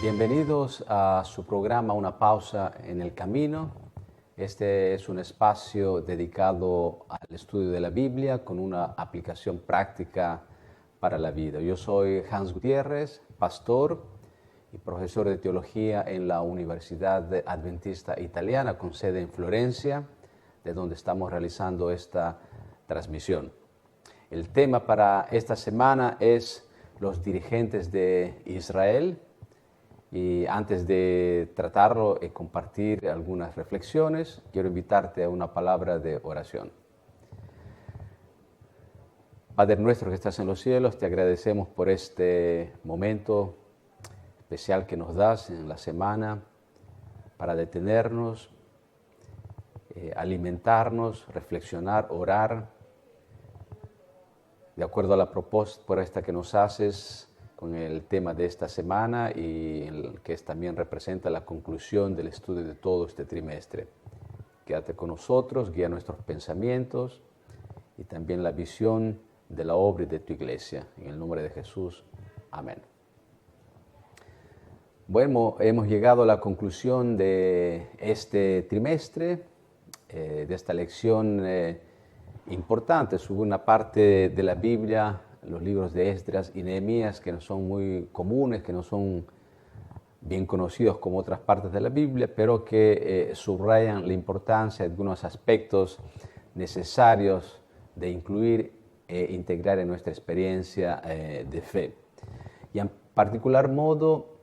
Bienvenidos a su programa Una pausa en el camino. Este es un espacio dedicado al estudio de la Biblia con una aplicación práctica para la vida. Yo soy Hans Gutiérrez, pastor y profesor de teología en la Universidad Adventista Italiana con sede en Florencia, de donde estamos realizando esta transmisión. El tema para esta semana es los dirigentes de Israel. Y antes de tratarlo y compartir algunas reflexiones, quiero invitarte a una palabra de oración. Padre nuestro que estás en los cielos, te agradecemos por este momento especial que nos das en la semana para detenernos, alimentarnos, reflexionar, orar, de acuerdo a la propuesta que nos haces con el tema de esta semana y el que también representa la conclusión del estudio de todo este trimestre. Quédate con nosotros, guía nuestros pensamientos y también la visión de la obra de tu iglesia. En el nombre de Jesús. Amén. Bueno, hemos llegado a la conclusión de este trimestre, de esta lección importante sobre una parte de la Biblia, los libros de Esdras y Nehemías, que no son muy comunes, que no son bien conocidos como otras partes de la Biblia, pero que subrayan la importancia de algunos aspectos necesarios de incluir e integrar en nuestra experiencia de fe. Y en particular modo,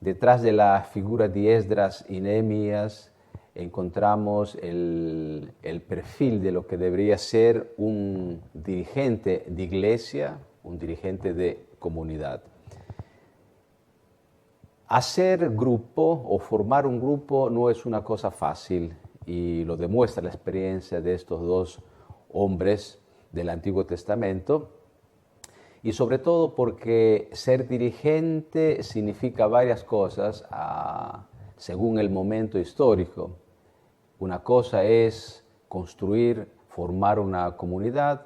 detrás de la figura de Esdras y Nehemías, encontramos el perfil de lo que debería ser un dirigente de iglesia, un dirigente de comunidad. Hacer grupo o formar un grupo no es una cosa fácil y lo demuestra la experiencia de estos dos hombres del Antiguo Testamento, y sobre todo porque ser dirigente significa varias cosas según el momento histórico. Una cosa es construir, formar una comunidad,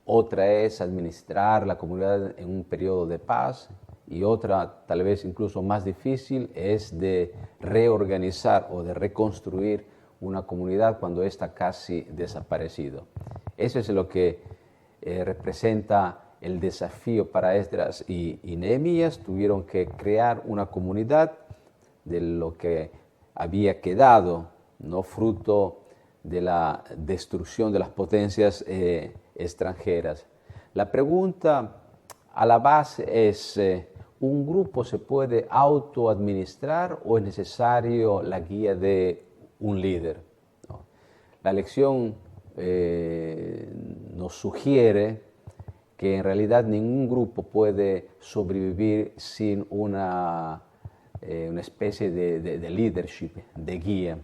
otra es administrar la comunidad en un periodo de paz y otra, tal vez incluso más difícil, es de reorganizar o de reconstruir una comunidad cuando está casi desaparecido. Eso es lo que representa el desafío para Esdras y Nehemías. Tuvieron que crear una comunidad de lo que había quedado, no fruto de la destrucción de las potencias extranjeras. La pregunta a la base es, ¿un grupo se puede autoadministrar o es necesario la guía de un líder? ¿No? La lección nos sugiere que en realidad ningún grupo puede sobrevivir sin una especie de leadership, de guía,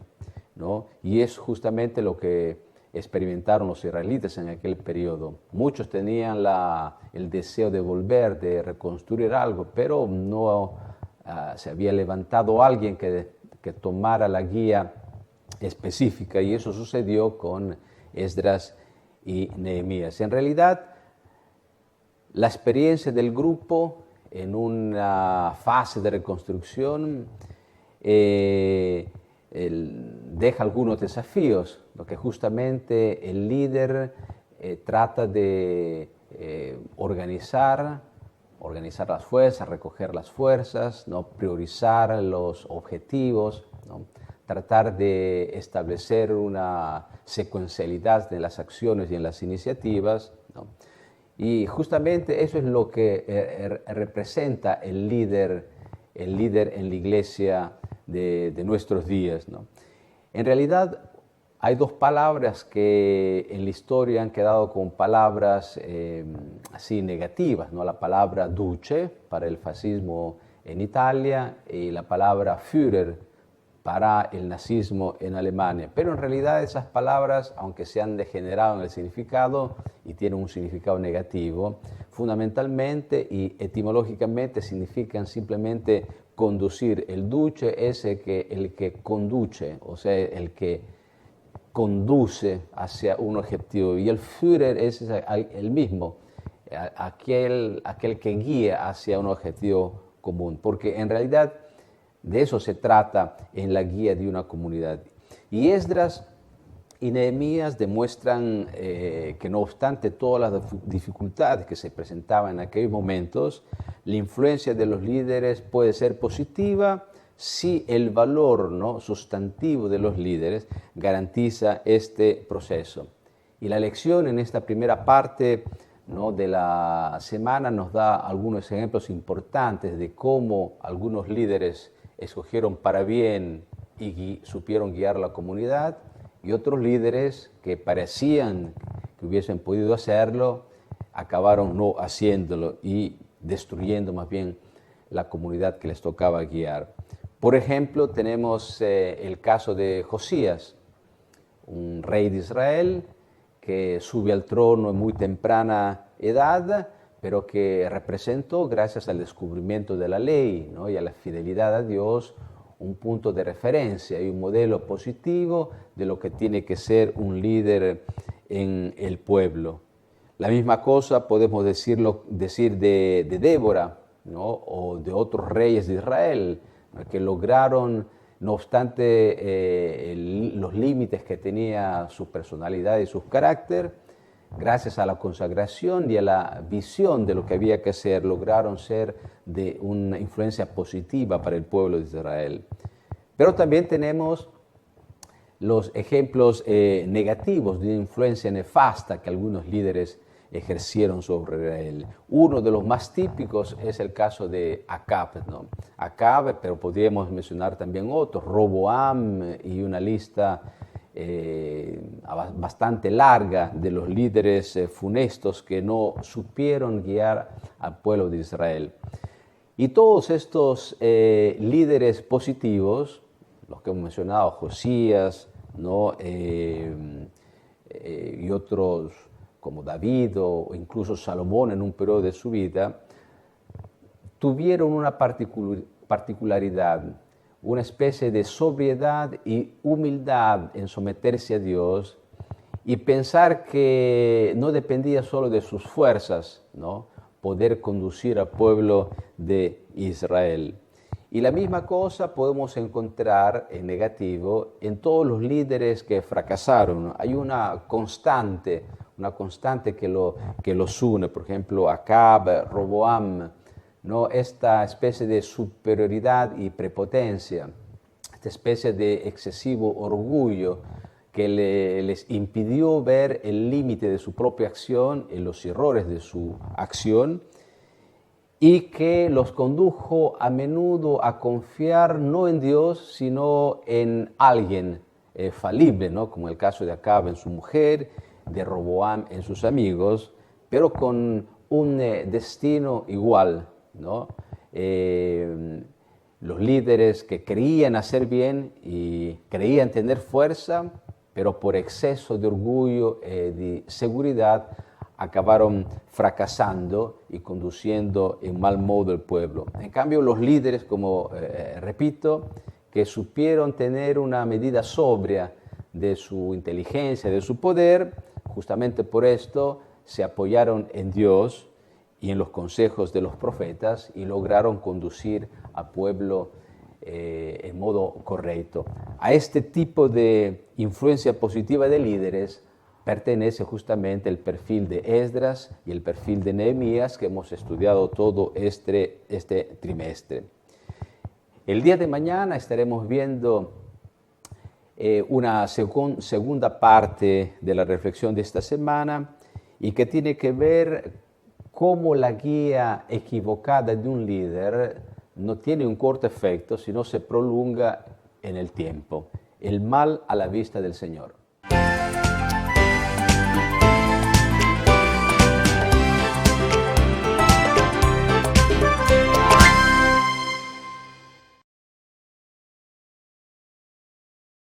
¿no? Y es justamente lo que experimentaron los israelitas en aquel periodo. Muchos tenían el deseo de volver, de reconstruir algo, pero no se había levantado alguien que tomara la guía específica, y eso sucedió con Esdras y Nehemías. En realidad, la experiencia del grupo en una fase de reconstrucción deja algunos desafíos, porque justamente el líder trata de organizar las fuerzas, recoger las fuerzas, ¿no? Priorizar los objetivos, ¿no? Tratar de establecer una secuencialidad en las acciones y en las iniciativas, ¿no? Y justamente eso es lo que representa el líder en la iglesia de nuestros días, ¿no? En realidad hay dos palabras que en la historia han quedado como palabras así negativas, ¿no? La palabra duce para el fascismo en Italia y la palabra Führer para el nazismo en Alemania. Pero en realidad esas palabras, aunque se han degenerado en el significado y tienen un significado negativo, fundamentalmente y etimológicamente significan simplemente conducir. El Duce es el que conduce, o sea, el que conduce hacia un objetivo. Y el Führer es el mismo, aquel que guía hacia un objetivo común. Porque en realidad de eso se trata en la guía de una comunidad. Y Esdras y Nehemías demuestran que no obstante todas las dificultades que se presentaban en aquellos momentos, la influencia de los líderes puede ser positiva si el valor, ¿no?, sustantivo de los líderes garantiza este proceso. Y la lección en esta primera parte, ¿no?, de la semana nos da algunos ejemplos importantes de cómo algunos líderes escogieron para bien y supieron guiar la comunidad, y otros líderes que parecían que hubiesen podido hacerlo, acabaron no haciéndolo y destruyendo más bien la comunidad que les tocaba guiar. Por ejemplo, tenemos el caso de Josías, un rey de Israel que sube al trono en muy temprana edad, pero que representó, gracias al descubrimiento de la ley, ¿no?, y a la fidelidad a Dios, un punto de referencia y un modelo positivo de lo que tiene que ser un líder en el pueblo. La misma cosa podemos decir de Débora, ¿no?, o de otros reyes de Israel, ¿no?, que lograron, no obstante los límites que tenía su personalidad y su carácter, gracias a la consagración y a la visión de lo que había que hacer, lograron ser de una influencia positiva para el pueblo de Israel. Pero también tenemos los ejemplos negativos de una influencia nefasta que algunos líderes ejercieron sobre Israel. Uno de los más típicos es el caso de Acab, ¿no? Acab, pero podríamos mencionar también otros, Roboam, y una lista bastante larga de los líderes funestos que no supieron guiar al pueblo de Israel. Y todos estos líderes positivos, los que hemos mencionado, Josías, ¿no?, y otros como David o incluso Salomón en un periodo de su vida, tuvieron una particularidad, una especie de sobriedad y humildad en someterse a Dios y pensar que no dependía solo de sus fuerzas, ¿no?, poder conducir al pueblo de Israel. Y la misma cosa podemos encontrar en negativo en todos los líderes que fracasaron. Hay una constante que los une, por ejemplo, Acab, Roboam, ¿no?, esta especie de superioridad y prepotencia, esta especie de excesivo orgullo que les impidió ver el límite de su propia acción y los errores de su acción, y que los condujo a menudo a confiar no en Dios, sino en alguien falible, ¿no?, como el caso de Acab en su mujer, de Roboam en sus amigos, pero con un destino igual, ¿no? Los líderes que creían hacer bien y creían tener fuerza, pero por exceso de orgullo y de seguridad acabaron fracasando y conduciendo en mal modo el pueblo. En cambio, los líderes, como repito, que supieron tener una medida sobria de su inteligencia, de su poder, justamente por esto se apoyaron en Dios y en los consejos de los profetas y lograron conducir al pueblo en modo correcto. A este tipo de influencia positiva de líderes pertenece justamente el perfil de Esdras y el perfil de Nehemías que hemos estudiado todo este trimestre. El día de mañana estaremos viendo una segunda parte de la reflexión de esta semana y que tiene que ver cómo la guía equivocada de un líder no tiene un corto efecto, sino se prolonga en el tiempo. El mal a la vista del Señor.